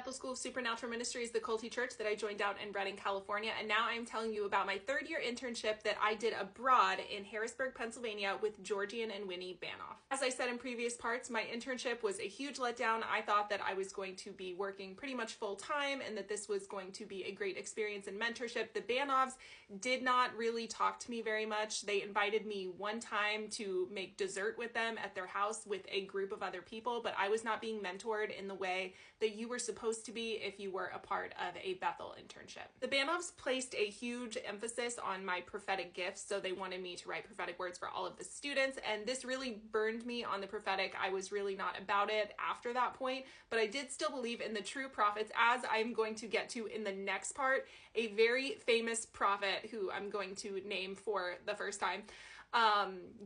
Bethel School of Supernatural Ministries, the culty church that I joined out in Redding, California, and now I'm telling you about my third-year internship that I did abroad in Harrisburg, Pennsylvania with Georgian and Winnie Banoff. As I said in previous parts, my internship was a huge letdown. I thought that I was going to be working pretty much full-time and that this was going to be a great experience and mentorship. The Banoffs did not really talk to me very much. They invited me one time to make dessert with them at their house with a group of other people, but I was not being mentored in the way that you were supposed to be if you were a part of a Bethel internship. The Banoffs placed a huge emphasis on my prophetic gifts, so they wanted me to write prophetic words for all of the students, and this really burned me on the prophetic. I was really not about it after that point, but I did still believe in the true prophets, as I'm going to get to in the next part. A very famous prophet, who I'm going to name for the first time,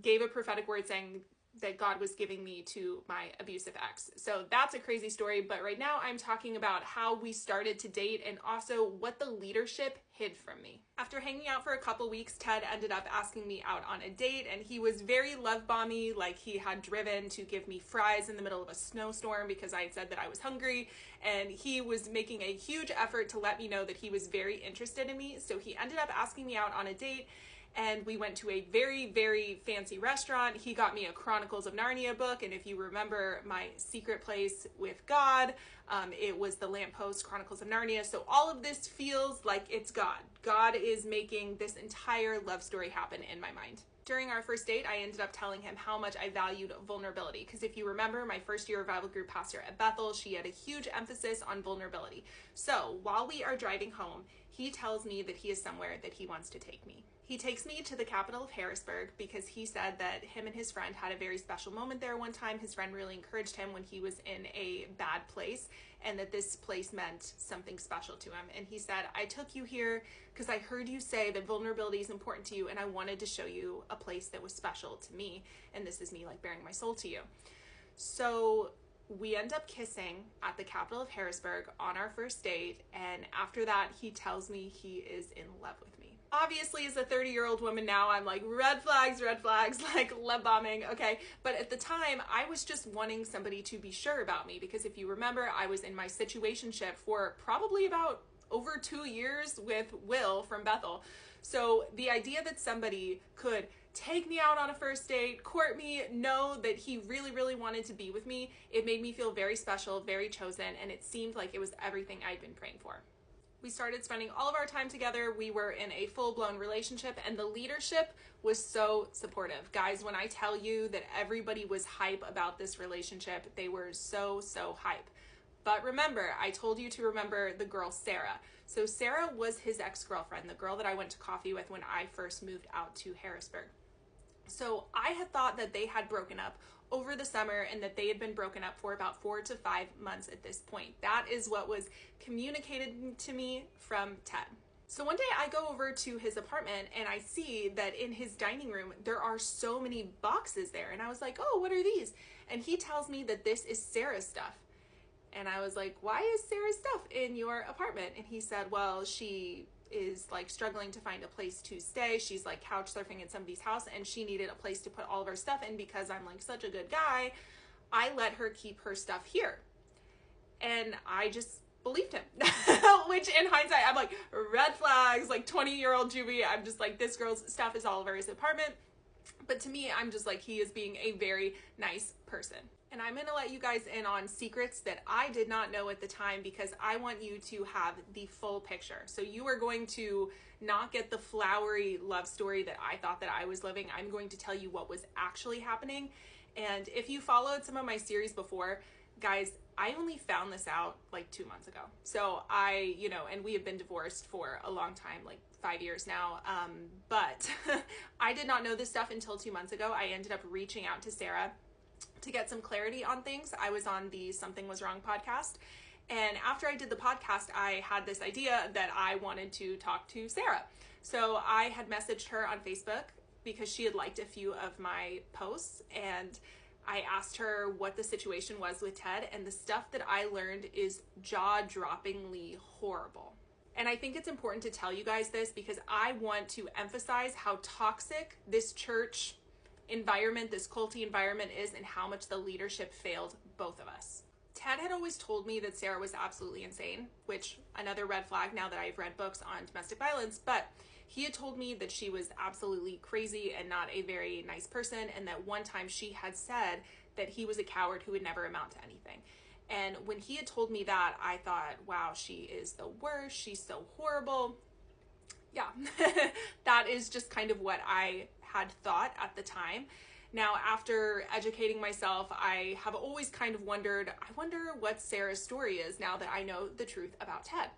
gave a prophetic word saying that God was giving me to my abusive ex. So that's a crazy story, but right now I'm talking about how we started to date and also what the leadership hid from me. After hanging out for a couple weeks, Ted ended up asking me out on a date, and he was very love-bomby, like he had driven to give me fries in the middle of a snowstorm because I had said that I was hungry, and he was making a huge effort to let me know that he was very interested in me. So he ended up asking me out on a date, and we went to a very, very fancy restaurant. He got me a Chronicles of Narnia book, and if you remember my secret place with God, it was the lamppost Chronicles of Narnia. So all of this feels like it's God. God is making this entire love story happen in my mind. During our first date, I ended up telling him how much I valued vulnerability, because if you remember, my first year revival group pastor at Bethel, she had a huge emphasis on vulnerability. So while we are driving home, he tells me that he is somewhere that he wants to take me. He takes me to the capital of Harrisburg because he said that him and his friend had a very special moment there one time. His friend really encouraged him when he was in a bad place, and that this place meant something special to him. And he said, I took you here because I heard you say that vulnerability is important to you, and I wanted to show you a place that was special to me. And this is me like bearing my soul to you. So we end up kissing at the capital of Harrisburg on our first date, and after that he tells me he is in love with me. Obviously, as a 30-year-old woman now, I'm like, red flags, like love bombing, okay? But at the time, I was just wanting somebody to be sure about me, because if you remember, I was in my situationship for probably about over 2 years with Will from Bethel. So the idea that somebody could take me out on a first date, court me, know that he really, really wanted to be with me, it made me feel very special, very chosen, and it seemed like it was everything I'd been praying for. We started spending all of our time together. We were in a full-blown relationship, and the leadership was so supportive. Guys, when I tell you that everybody was hype about this relationship, they were so hype. But remember, I told you to remember the girl Sarah. So Sarah was his ex-girlfriend, the girl that I went to coffee with when I first moved out to Harrisburg. So I had thought that they had broken up over the summer and that they had been broken up for about 4 to 5 months at this point. That is what was communicated to me from Ted. So one day I go over to his apartment and I see that in his dining room, there are so many boxes there. And I was like, oh, what are these? And he tells me that this is Sarah's stuff. And I was like, why is Sarah's stuff in your apartment? And he said, well, she is like struggling to find a place to stay. She's like couch surfing in somebody's house, and she needed a place to put all of her stuff in. Because I'm like such a good guy, I let her keep her stuff here. And I just believed him. Which in hindsight, I'm like, red flags, like 20-year-old Juvie. I'm just like, this girl's stuff is all over his apartment. But to me, I'm just like, he is being a very nice person. And I'm going to let you guys in on secrets that I did not know at the time, because I want you to have the full picture. So you are going to not get the flowery love story that I thought that I was living. I'm going to tell you what was actually happening. And if you followed some of my series before, guys, I only found this out like 2 months ago. So and we have been divorced for a long time, like 5 years now. But I did not know this stuff until 2 months ago. I ended up reaching out to Sarah to get some clarity on things. I was on the Something Was Wrong podcast. And after I did the podcast, I had this idea that I wanted to talk to Sarah. So I had messaged her on Facebook because she had liked a few of my posts. And I asked her what the situation was with Ted. And the stuff that I learned is jaw-droppingly horrible. And I think it's important to tell you guys this because I want to emphasize how toxic this church environment, this culty environment is, and how much the leadership failed both of us. Ted had always told me that Sarah was absolutely insane, which another red flag now that I've read books on domestic violence, but he had told me that she was absolutely crazy and not a very nice person, and that one time she had said that he was a coward who would never amount to anything. And when he had told me that, I thought, wow, she is the worst. She's so horrible. Yeah, that is just kind of what I had thought at the time. Now, after educating myself, I have always kind of wondered, I wonder what Sarah's story is now that I know the truth about Ted.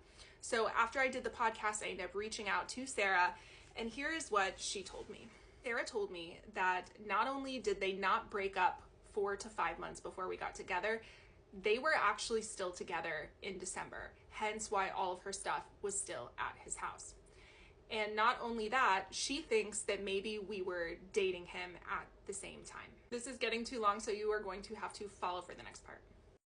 So after I did the podcast, I ended up reaching out to Sarah, and here is what she told me. Sarah told me that not only did they not break up 4 to 5 months before we got together, they were actually still together in December, hence why all of her stuff was still at his house. And not only that, she thinks that maybe we were dating him at the same time. This is getting too long, so you are going to have to follow for the next part.